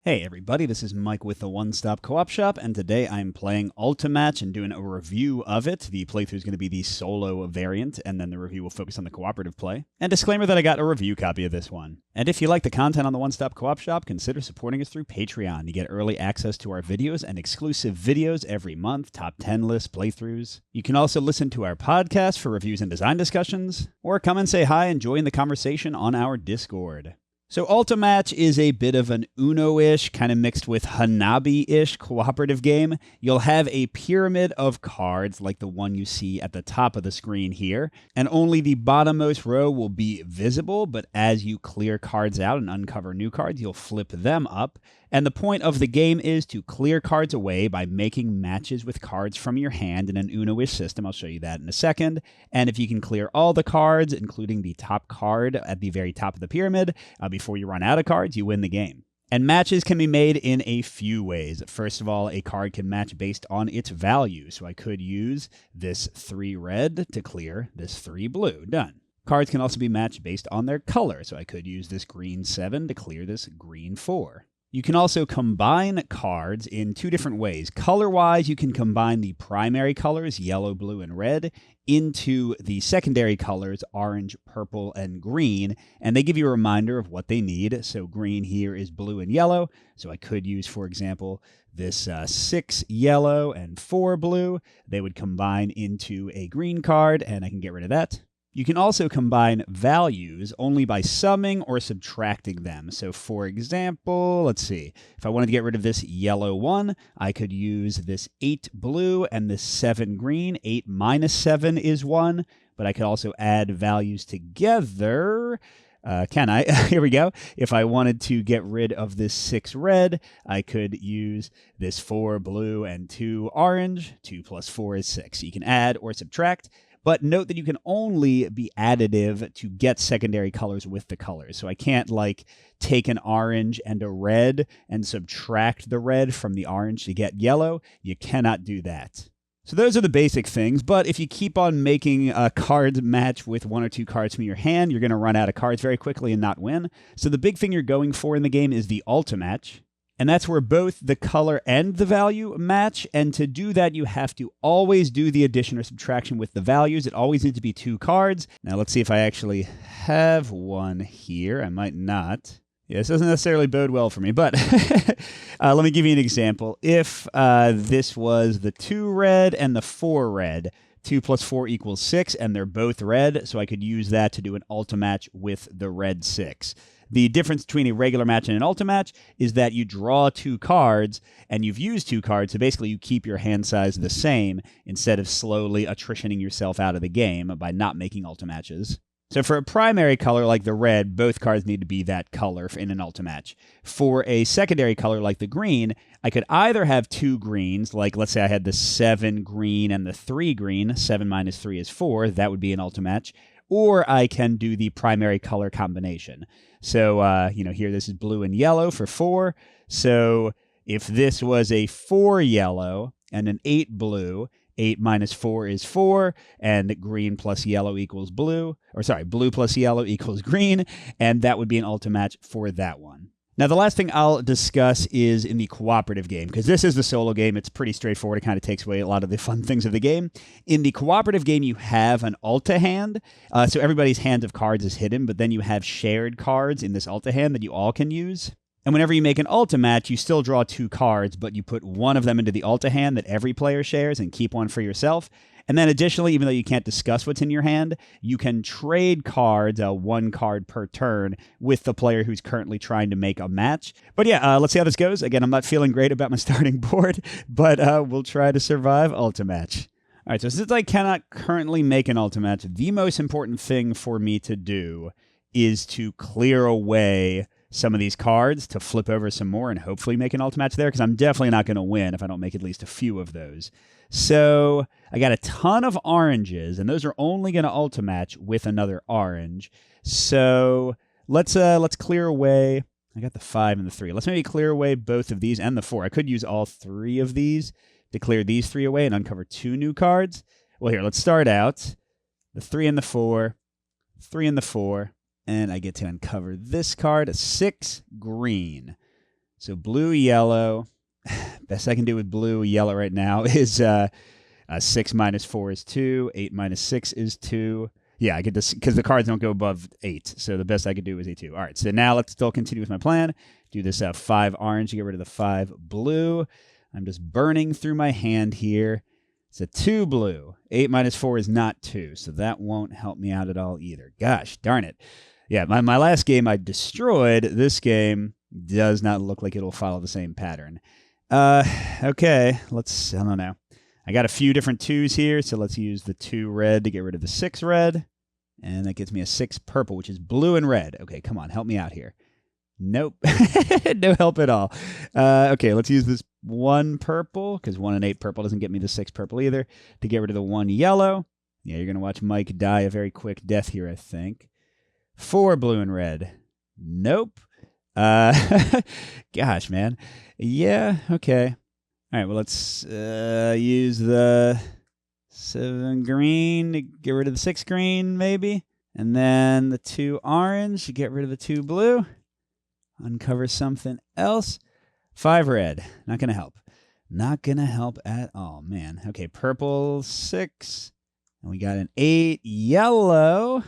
Hey everybody, this is Mike with the One Stop Co-op Shop, and today I'm playing Ultimatch and doing a review of it. The playthrough is going to be the solo variant, and then the review will focus on the cooperative play. And disclaimer that I got a review copy of this one. And if you like the content on the One Stop Co-op Shop, consider supporting us through Patreon. You get early access to our videos and exclusive videos every month, top 10 lists, playthroughs. You can also listen to our podcast for reviews and design discussions, or come and say hi and join the conversation on our Discord. So Ultimatch is a bit of an Uno-ish, kind of mixed with Hanabi-ish cooperative game. You'll have a pyramid of cards like the one you see at the top of the screen here, and only the bottommost row will be visible, but as you clear cards out and uncover new cards, you'll flip them up. And the point of the game is to clear cards away by making matches with cards from your hand in an Uno-ish system. I'll show you that in a second. And if you can clear all the cards, including the top card at the very top of the pyramid, before you run out of cards, you win the game. And matches can be made in a few ways. First of all, a card can match based on its value. So I could use this 3 red to clear this 3 blue. Done. Cards can also be matched based on their color. So I could use this green 7 to clear this green 4. You can also combine cards in 2 different ways. Color-wise, you can combine the primary colors, yellow, blue, and red, into the secondary colors, orange, purple, and green, and they give you a reminder of what they need. So green here is blue and yellow, so I could use, for example, this 6 yellow and 4 blue. They would combine into a green card, and I can get rid of that. You can also combine values only by summing or subtracting them. So for example, let's see, if I wanted to get rid of this yellow 1, I could use this 8 blue and this 7 green. 8 minus 7 is 1, but I could also add values together. Can I? Here we go. If I wanted to get rid of this 6 red, I could use this 4 blue and 2 orange. 2 plus 4 is 6. You can add or subtract. But note that you can only be additive to get secondary colors with the colors. So I can't take an orange and a red and subtract the red from the orange to get yellow. You cannot do that. So those are the basic things, but if you keep on making cards match with 1 or 2 cards from your hand, you're going to run out of cards very quickly and not win. So the big thing you're going for in the game is the Ultimatch. And that's where both the color and the value match. And to do that, you have to always do the addition or subtraction with the values. It always needs to be 2 cards. Now, let's see if I actually have one here. I might not. Yeah, this doesn't necessarily bode well for me, but let me give you an example. If this was the 2 red and the 4 red, 2 plus 4 equals 6, and they're both red, so I could use that to do an Ultimatch with the red 6. The difference between a regular match and an Ultimatch is that you draw 2 cards, and you've used 2 cards, so basically you keep your hand size the same instead of slowly attritioning yourself out of the game by not making Ultimatches. So for a primary color like the red, both cards need to be that color in an Ultimatch. For a secondary color like the green, I could either have 2 greens, like let's say I had the 7 green and the 3 green. 7 minus 3 is 4. That would be an Ultimatch. Or I can do the primary color combination. So, here this is blue and yellow for 4. So if this was a 4 yellow and an 8 blue, 8 minus 4 is 4, and green plus yellow equals blue. Or sorry, blue plus yellow equals green, and that would be an Ultimatch for that one. Now, the last thing I'll discuss is in the cooperative game, because this is the solo game. It's pretty straightforward. It kind of takes away a lot of the fun things of the game. In the cooperative game, you have an Ulta hand. So everybody's hand of cards is hidden, but then you have shared cards in this Ulta hand that you all can use. And whenever you make an Ultimatch, you still draw 2 cards, but you put one of them into the Ulta hand that every player shares and keep one for yourself. And then additionally, even though you can't discuss what's in your hand, you can trade cards, 1 card per turn, with the player who's currently trying to make a match. But yeah, let's see how this goes. Again, I'm not feeling great about my starting board, but we'll try to survive Ultimatch. All right, so since I cannot currently make an Ultimatch, the most important thing for me to do is to clear away some of these cards to flip over some more and hopefully make an Ultimatch there, because I'm definitely not going to win if I don't make at least a few of those. So I got a ton of oranges, and those are only going to Ultimatch with another orange. So let's clear away. I got the 5 and the 3. Let's maybe clear away both of these and the 4. I could use all 3 of these to clear these 3 away and uncover 2 new cards. Well, here, let's start out. The 3 and the 4. 3 and the 4. And I get to uncover this card, a 6 green. So blue, yellow. Best I can do with blue, yellow right now is 6 minus 4 is 2. 8 minus 6 is 2. Yeah, I get this because the cards don't go above 8. So the best I could do is a 2. All right, so now let's still continue with my plan. Do this 5 orange to get rid of the 5 blue. I'm just burning through my hand here. It's a 2 blue. 8 minus 4 is not 2, so that won't help me out at all either. Gosh, darn it. Yeah, my last game I destroyed. This game does not look like it'll follow the same pattern. Okay, I don't know. I got a few different 2s here, so let's use the 2 red to get rid of the 6 red. And that gets me a 6 purple, which is blue and red. Okay, come on, help me out here. Nope. No help at all. Okay, let's use this 1 purple, because 1 and 8 purple doesn't get me the 6 purple either, to get rid of the 1 yellow. Yeah, you're going to watch Mike die a very quick death here, I think. 4 blue and red. Nope. Gosh, man. Yeah, okay. All right, well, let's use the 7 green to get rid of the 6 green, maybe. And then the 2 orange to get rid of the 2 blue. Uncover something else. 5 red. Not going to help. Not going to help at all, man. Okay, purple, 6. And we got an 8 yellow.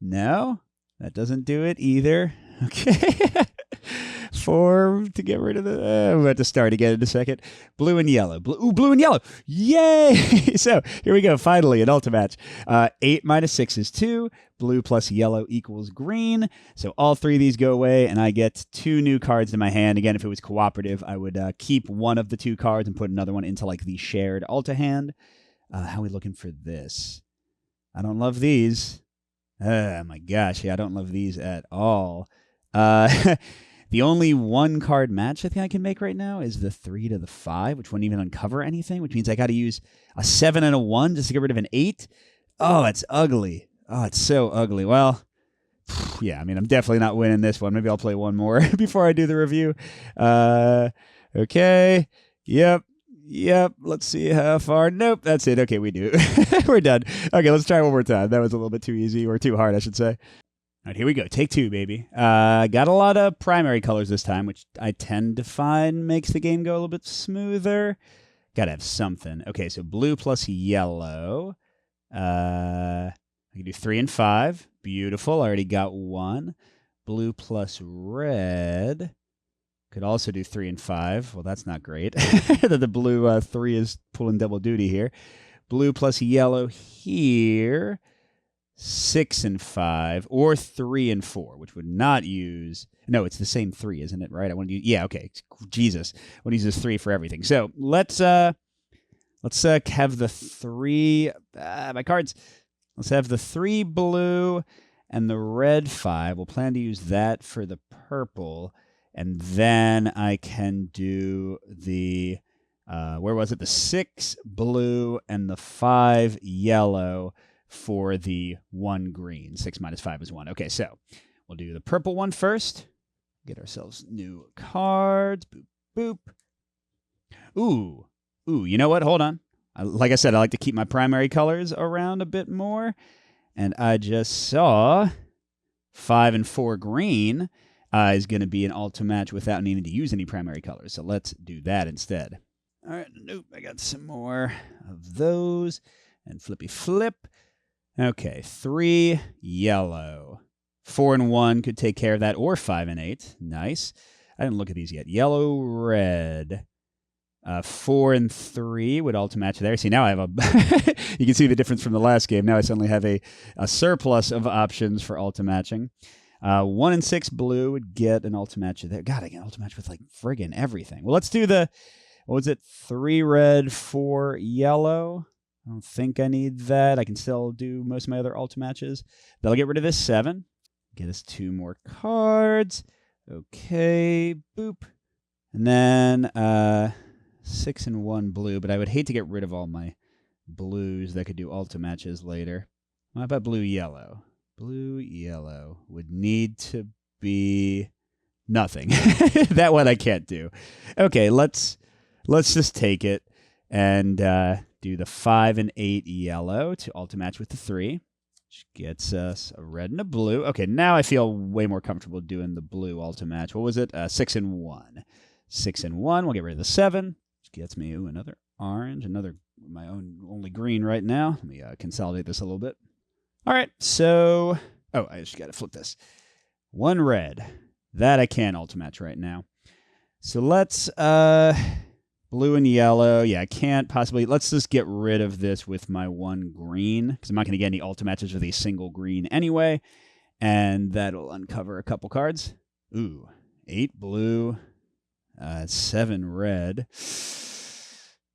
No, that doesn't do it either. Okay. 4 to get rid of the... we'll have to start again in a second. Blue and yellow. Blue and yellow. Yay! So here we go. Finally, an Ultimatch. 8 minus 6 is 2. Blue plus yellow equals green. So all 3 of these go away, and I get 2 new cards in my hand. Again, if it was cooperative, I would keep one of the 2 cards and put another one into like the shared Alta hand. How are we looking for this? I don't love these. Oh my gosh. Yeah, I don't love these at all. The only 1 card match I think I can make right now is the 3 to the 5, which wouldn't even uncover anything, which means I got to use a 7 and a 1 just to get rid of an 8. Oh, it's ugly. Oh, it's so ugly. Well, yeah, I mean, I'm definitely not winning this one. Maybe I'll play one more before I do the review. Okay. Yep. Let's see how far. Nope, that's it. Okay, we do. We're done. Okay, let's try one more time. That was a little bit too easy, or too hard, I should say. All right, here we go. Take 2, baby. Got a lot of primary colors this time, which I tend to find makes the game go a little bit smoother. Got to have something. Okay, so blue plus yellow. I can do 3 and 5. Beautiful. I already got 1. Blue plus red. Could also do 3 and 5. Well, that's not great. The blue 3 is pulling double duty here. Blue plus yellow here. 6 and 5, or 3 and 4, which would not use... No, it's the same 3, isn't it? Right? I want to use... Yeah, okay. Jesus. I want to use this 3 for everything. So let's have the 3... my cards. Let's have the 3 blue and the red 5. We'll plan to use that for the purple. And then I can do the... where was it? The 6 blue and the 5 yellow for the 1 green. 6 minus 5 is 1. Okay, so we'll do the purple one first. Get ourselves new cards. Boop, boop. Ooh, you know what? Hold on. Like I said, I like to keep my primary colors around a bit more. And I just saw 5 and 4 green is going to be an Ultimatch without needing to use any primary colors. So let's do that instead. All right, nope, I got some more of those. And flippy flip. Okay, 3 yellow. 4 and 1 could take care of that, or 5 and 8. Nice. I didn't look at these yet. Yellow, red. 4 and 3 would Ultimatch there. See, now I have a... You can see the difference from the last game. Now I suddenly have a surplus of options for Ultimatching. 1 and 6 blue would get an Ultimatch there. God, I can Ultimatch with like friggin' everything. Well, let's do the... What was it? 3 red, 4 yellow. I don't think I need that. I can still do most of my other Ultimatches. That'll get rid of this 7. Get us 2 more cards. Okay, boop. And then 6 and 1 blue, but I would hate to get rid of all my blues that could do Ultimatches later. How about blue-yellow? Blue-yellow would need to be nothing. That one I can't do. Okay, let's just take it and... do the 5 and 8 yellow to Ultimatch with the 3. which gets us a red and a blue. Okay, now I feel way more comfortable doing the blue Ultimatch. What was it? 6 and 1. 6 and 1. We'll get rid of the 7, which gets me another orange, another my only green right now. Let me consolidate this a little bit. All right, so I just got to flip this. 1 red. That I can't Ultimatch right now. So let's blue and yellow. Yeah, I can't possibly. Let's just get rid of this with my 1 green, because I'm not going to get any Ultimatches with a single green anyway. And that'll uncover a couple cards. Ooh, 8 blue, 7 red.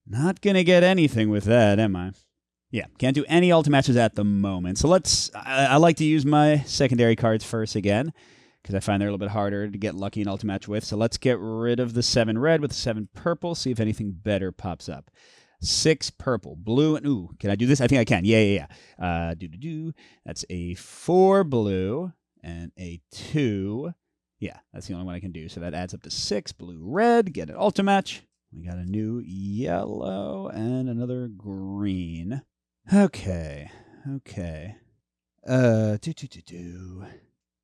Not going to get anything with that, am I? Yeah, can't do any Ultimatches at the moment. So I like to use my secondary cards first again, because I find they're a little bit harder to get lucky in Ultimatch with. So let's get rid of the 7 red with the 7 purple, see if anything better pops up. 6 purple, blue, and ooh, can I do this? I think I can. Yeah. That's a 4 blue and a 2. Yeah, that's the only one I can do. So that adds up to 6 blue, red, get an Ultimatch. We got a new yellow and another green. Okay.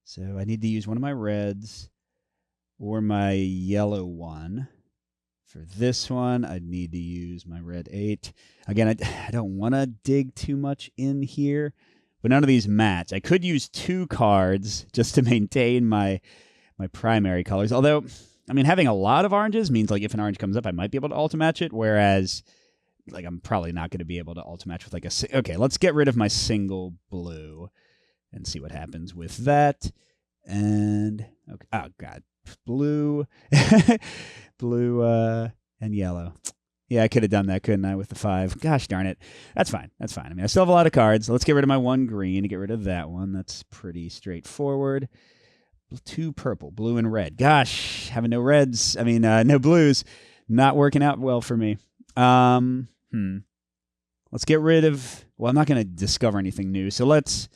So I need to use one of my reds or my yellow one. For this one, I'd need to use my red 8. Again, I don't want to dig too much in here, but none of these match. I could use 2 cards just to maintain my primary colors. Although, I mean, having a lot of oranges means like if an orange comes up, I might be able to Ultimatch it, whereas like I'm probably not going to be able to Ultimatch with like a... Okay, let's get rid of my single blue and see what happens with that. And okay, oh god, blue, blue, and yellow. Yeah, I could have done that, couldn't I, with the 5? Gosh darn it. That's fine. I mean, I still have a lot of cards. Let's get rid of my 1 green and get rid of that one. That's pretty straightforward. 2 purple, blue and red. Gosh, having no reds. I mean, no blues. Not working out well for me. Let's get rid of... Well, I'm not going to discover anything new. So let's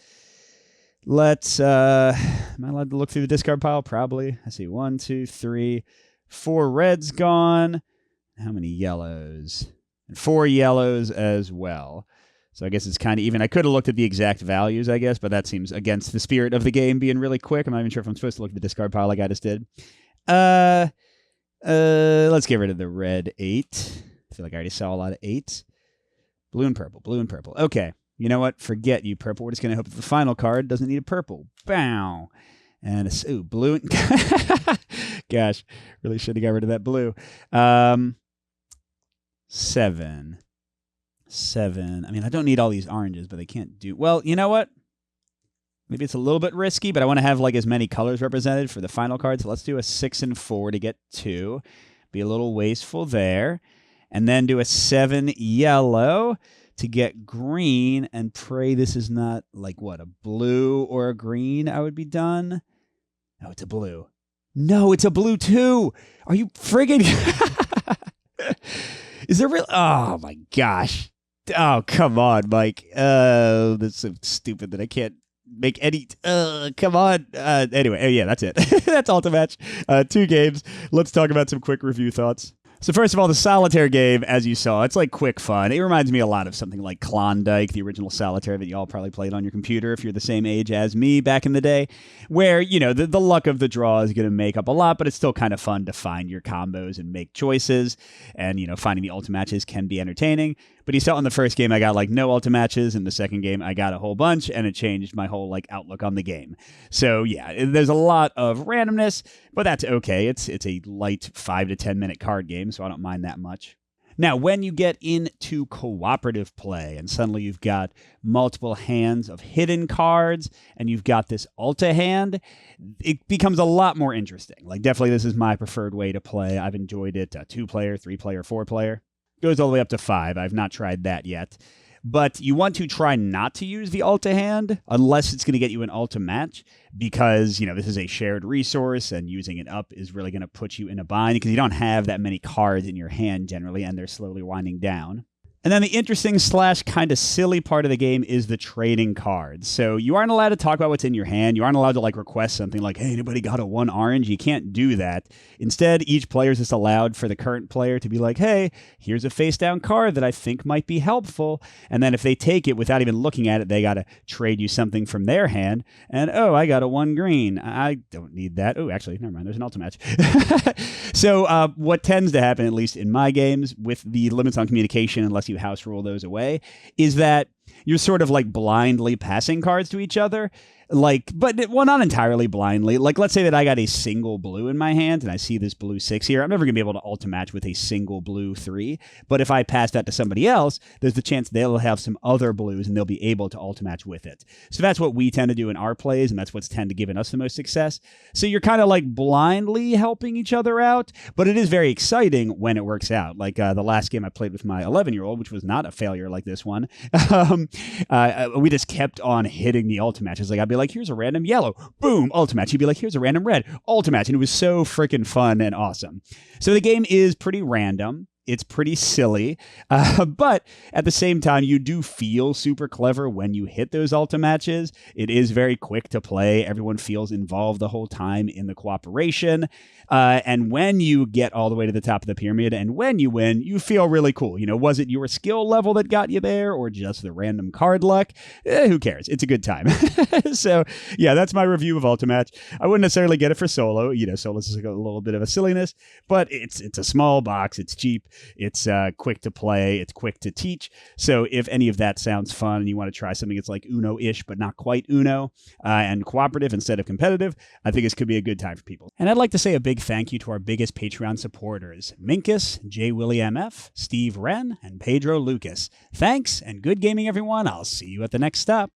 am I allowed to look through the discard pile? Probably. I see 1, 2, 3, 4 reds gone. How many yellows? And 4 yellows as well. So I guess it's kind of even. I could have looked at the exact values, I guess, but that seems against the spirit of the game being really quick. I'm not even sure if I'm supposed to look at the discard pile like I just did. Let's get rid of the red 8. I feel like I already saw a lot of 8s. Blue and purple. Okay. You know what? Forget you, purple. We're just going to hope that the final card doesn't need a purple. Bow. And a blue. Gosh, really should have got rid of that blue. 7. I mean, I don't need all these oranges, but they can't do... Well, you know what? Maybe it's a little bit risky, but I want to have like as many colors represented for the final card. So let's do a 6 and 4 to get 2. Be a little wasteful there. And then do a 7 yellow to get green, and pray this is not like what, a blue or a green. I would be done. No, it's a blue. No, it's a blue too. Are you friggin'? Is there really? Oh my gosh. Oh, come on, Mike. That's so stupid that I can't make any. Come on. Anyway, yeah, that's it. That's Ultimatch. 2 games. Let's talk about some quick review thoughts. So first of all, the solitaire game, as you saw, it's like quick fun. It reminds me a lot of something like Klondike, the original solitaire that you all probably played on your computer if you're the same age as me back in the day, where, you know, the luck of the draw is going to make up a lot, but it's still kind of fun to find your combos and make choices. And, you know, finding the Ultimatches can be entertaining. But you saw in the first game, I got like no Ultimatches. In the second game, I got a whole bunch, and it changed my whole like outlook on the game. So yeah, there's a lot of randomness, but that's okay. It's a light 5 to 10 minute card game, so I don't mind that much. Now, when you get into cooperative play and suddenly you've got multiple hands of hidden cards and you've got this Ulta hand, it becomes a lot more interesting. Like, definitely this is my preferred way to play. I've enjoyed it 2-player, 3-player, 4-player. Goes all the way up to 5. I've not tried that yet. But you want to try not to use the Ulta hand unless it's going to get you an Ultimatch, because, you know, this is a shared resource and using it up is really going to put you in a bind because you don't have that many cards in your hand generally, and they're slowly winding down. And then the interesting slash kind of silly part of the game is the trading cards. So you aren't allowed to talk about what's in your hand. You aren't allowed to like request something like, hey, anybody got a 1 orange? You can't do that. Instead, each player is just allowed for the current player to be like, hey, here's a face down card that I think might be helpful. And then if they take it without even looking at it, they got to trade you something from their hand. And oh, I got a 1 green. I don't need that. Oh, actually, never mind. There's an Ultimatch. So what tends to happen, at least in my games, with the limits on communication, unless you house rule those away, is that you're sort of like blindly passing cards to each other. Like, but well, not entirely blindly. Like, let's say that I got a single blue in my hand and I see this blue 6 here. I'm never going to be able to Ultimatch with a single blue 3. But if I pass that to somebody else, there's the chance they'll have some other blues and they'll be able to Ultimatch with it. So that's what we tend to do in our plays, and that's what's tend to given us the most success. So you're kind of like blindly helping each other out, but it is very exciting when it works out. Like the last game I played with my 11-year-old, which was not a failure like this one, we just kept on hitting the Ultimatches. Like, I'd be like, here's a random yellow, boom, Ultimatch. He'd be like, here's a random red, Ultimatch. And it was so freaking fun and awesome. So the game is pretty random. It's pretty silly, but at the same time, you do feel super clever when you hit those Ultimatches. It is very quick to play. Everyone feels involved the whole time in the cooperation. And when you get all the way to the top of the pyramid and when you win, you feel really cool. You know, was it your skill level that got you there or just the random card luck? Who cares? It's a good time. So, yeah, that's my review of Ultimatch. I wouldn't necessarily get it for solo. You know, solo is like a little bit of a silliness, but it's a small box. It's cheap. It's quick to play. It's quick to teach. So if any of that sounds fun and you want to try something that's like Uno-ish, but not quite Uno, and cooperative instead of competitive, I think this could be a good time for people. And I'd like to say a big thank you to our biggest Patreon supporters, Minkus, J. William F., Steve Wren, and Pedro Lucas. Thanks, and good gaming, everyone. I'll see you at the next stop.